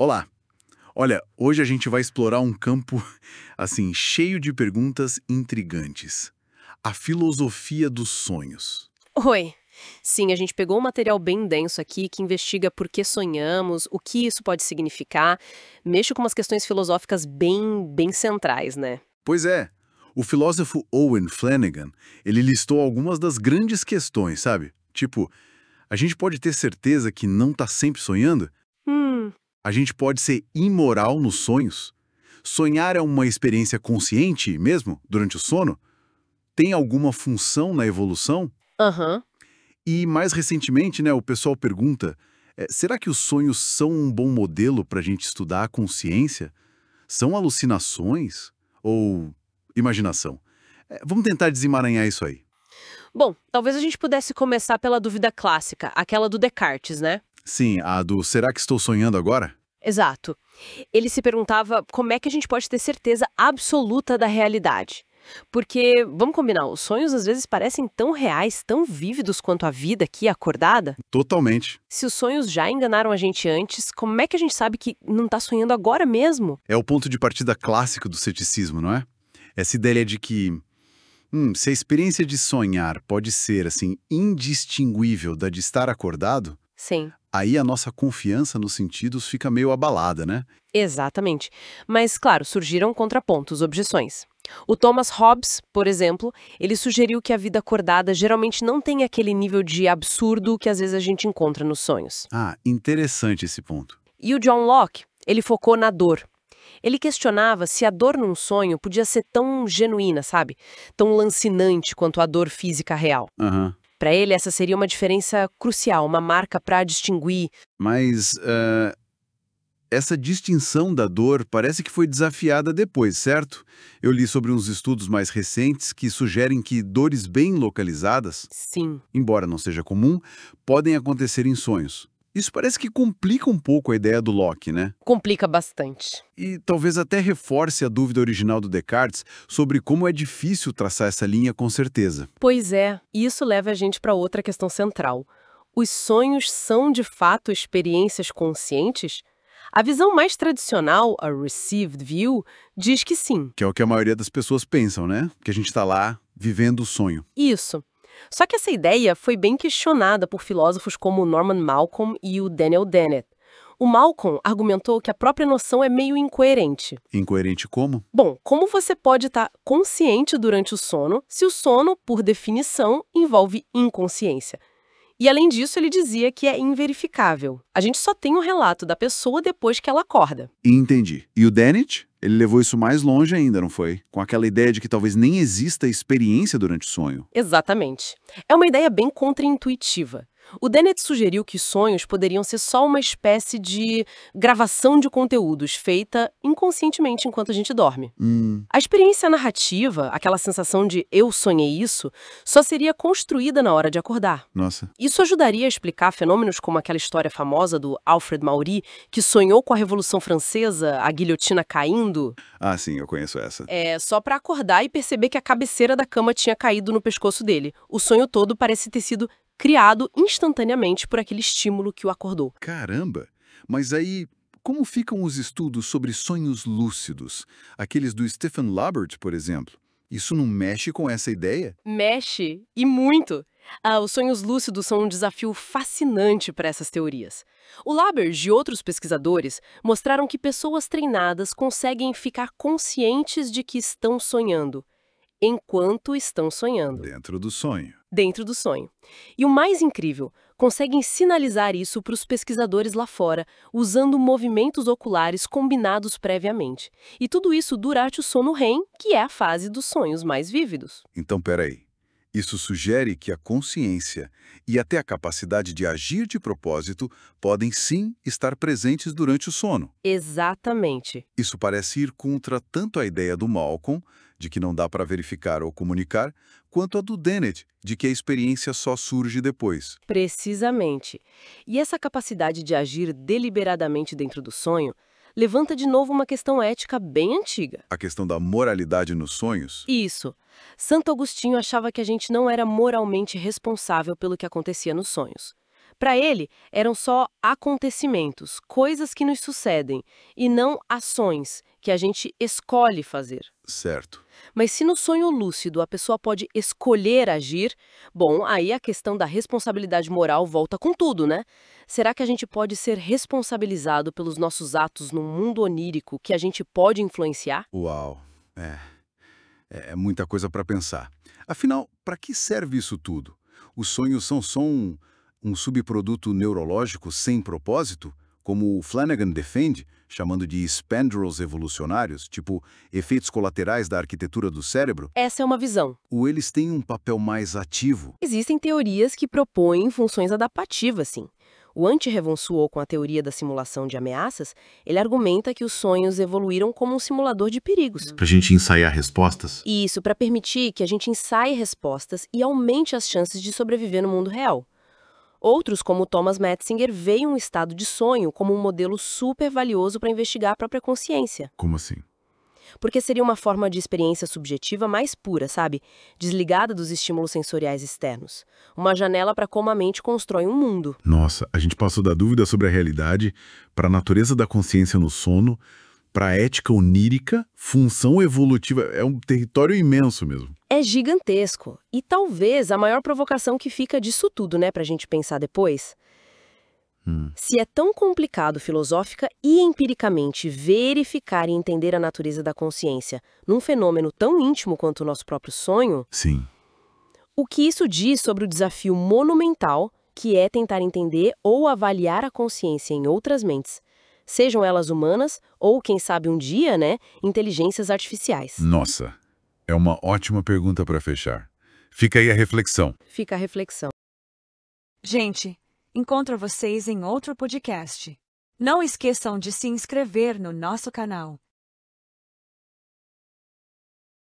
Olá! Olha, hoje a gente vai explorar um campo, assim, cheio de perguntas intrigantes. A filosofia dos sonhos. Oi. Sim, a gente pegou um material bem denso aqui que investiga por que sonhamos, o que isso pode significar, mexe com umas questões filosóficas bem centrais, né? Pois é, o filósofo Owen Flanagan, ele listou algumas das grandes questões, sabe? Tipo, a gente pode ter certeza que não está sempre sonhando? Hum, A gente pode ser imoral nos sonhos? Sonhar é uma experiência consciente mesmo, durante o sono? Tem alguma função na evolução? aham. E mais recentemente, né, o pessoal pergunta, será que os sonhos são um bom modelo para a gente estudar a consciência? São alucinações ou imaginação? Vamos tentar desemaranhar isso aí. Bom, talvez a gente pudesse começar pela dúvida clássica, aquela do Descartes, né? Sim, a do será que estou sonhando agora? Exato. Ele se perguntava como é que a gente pode ter certeza absoluta da realidade. Porque, vamos combinar, os sonhos às vezes parecem tão reais, tão vívidos quanto a vida aqui acordada. Totalmente. Se os sonhos já enganaram a gente antes, como é que a gente sabe que não tá sonhando agora mesmo? É o ponto de partida clássico do ceticismo, não é? Essa ideia de que, se a experiência de sonhar pode ser, assim, indistinguível da de estar acordado, Sim, aí a nossa confiança nos sentidos fica meio abalada, né? exatamente. Mas, claro, surgiram contrapontos, objeções. O Thomas Hobbes, por exemplo, ele sugeriu que a vida acordada geralmente não tem aquele nível de absurdo que às vezes a gente encontra nos sonhos. Ah, interessante esse ponto. E o John Locke, ele focou na dor. Ele questionava se a dor num sonho podia ser tão genuína, sabe? Tão lancinante quanto a dor física real. Aham. Para ele, essa seria uma diferença crucial, uma marca para distinguir. Mas essa distinção da dor parece que foi desafiada depois, certo? Eu li sobre uns estudos mais recentes que sugerem que dores bem localizadas, Sim. embora não seja comum, podem acontecer em sonhos. Isso parece que complica um pouco a ideia do Locke, né? Complica bastante. E talvez até reforce a dúvida original do Descartes sobre como é difícil traçar essa linha com certeza. Pois é, e isso leva a gente para outra questão central. Os sonhos são de fato experiências conscientes? A visão mais tradicional, a received view, diz que sim. Que é o que a maioria das pessoas pensam, né? Que a gente está lá vivendo o sonho. Isso. Só que essa ideia foi bem questionada por filósofos como Norman Malcolm e o Daniel Dennett. O Malcolm argumentou que a própria noção é meio incoerente. Incoerente como? Bom, como você pode estar consciente durante o sono se o sono, por definição, envolve inconsciência? E além disso, ele dizia que é inverificável. A gente só tem o relato da pessoa depois que ela acorda. Entendi. E o Dennett? Ele levou isso mais longe ainda, não foi? Com aquela ideia de que talvez nem exista experiência durante o sonho. Exatamente. É uma ideia bem contraintuitiva. O Dennett sugeriu que sonhos poderiam ser só uma espécie de gravação de conteúdos feita inconscientemente enquanto a gente dorme. A experiência narrativa, aquela sensação de eu sonhei isso, só seria construída na hora de acordar. Nossa. Isso ajudaria a explicar fenômenos como aquela história famosa do Alfred Maury, que sonhou com a Revolução Francesa, a guilhotina caindo, Ah, sim, eu conheço essa. só para acordar e perceber que a cabeceira da cama tinha caído no pescoço dele. O sonho todo parece ter sido criado instantaneamente por aquele estímulo que o acordou. Caramba! Mas aí, como ficam os estudos sobre sonhos lúcidos? Aqueles do Stephen Labert, por exemplo. Isso não mexe com essa ideia? Mexe, e muito! Os sonhos lúcidos são um desafio fascinante para essas teorias. O Laberge e outros pesquisadores mostraram que pessoas treinadas conseguem ficar conscientes de que estão sonhando, enquanto estão sonhando, Dentro do sonho. dentro do sonho. E o mais incrível, conseguem sinalizar isso para os pesquisadores lá fora, usando movimentos oculares combinados previamente. E tudo isso durante o sono REM, que é a fase dos sonhos mais vívidos. Então, peraí. Isso sugere que a consciência e até a capacidade de agir de propósito podem sim estar presentes durante o sono. Exatamente. Isso parece ir contra tanto a ideia do Malcolm, de que não dá para verificar ou comunicar, quanto a do Dennett, de que a experiência só surge depois. Precisamente. E essa capacidade de agir deliberadamente dentro do sonho levanta de novo uma questão ética bem antiga. A questão da moralidade nos sonhos? Isso. Santo Agostinho achava que a gente não era moralmente responsável pelo que acontecia nos sonhos. Para ele, eram só acontecimentos, coisas que nos sucedem, e não ações que a gente escolhe fazer. Certo. Mas se no sonho lúcido a pessoa pode escolher agir, bom, aí a questão da responsabilidade moral volta com tudo, né? Será que a gente pode ser responsabilizado pelos nossos atos num mundo onírico que a gente pode influenciar? Uau. É muita coisa para pensar. Afinal, para que serve isso tudo? Os sonhos são só um subproduto neurológico sem propósito? Como o Flanagan defende, chamando de spandrels evolucionários, tipo efeitos colaterais da arquitetura do cérebro? Essa é uma visão. Ou eles têm um papel mais ativo? Existem teorias que propõem funções adaptativas, sim. O anti-Revon Suo, com a teoria da simulação de ameaças, ele argumenta que os sonhos evoluíram como um simulador de perigos. Para a gente ensaiar respostas? E isso para permitir que a gente ensaie respostas e aumente as chances de sobreviver no mundo real. Outros, como Thomas Metzinger, veem um estado de sonho como um modelo super valioso para investigar a própria consciência. Como assim? Porque seria uma forma de experiência subjetiva mais pura, sabe? Desligada dos estímulos sensoriais externos. Uma janela para como a mente constrói um mundo. Nossa, a gente passou da dúvida sobre a realidade para a natureza da consciência no sono, para a ética onírica, função evolutiva. É um território imenso mesmo. É gigantesco. E talvez a maior provocação que fica disso tudo, né, pra gente pensar depois. Se é tão complicado filosofica e empiricamente verificar e entender a natureza da consciência num fenômeno tão íntimo quanto o nosso próprio sonho, Sim. o que isso diz sobre o desafio monumental que é tentar entender ou avaliar a consciência em outras mentes, sejam elas humanas ou, quem sabe um dia, né, inteligências artificiais. Nossa, é uma ótima pergunta para fechar. Fica aí a reflexão. Fica a reflexão. Gente, encontro vocês em outro podcast. Não esqueçam de se inscrever no nosso canal.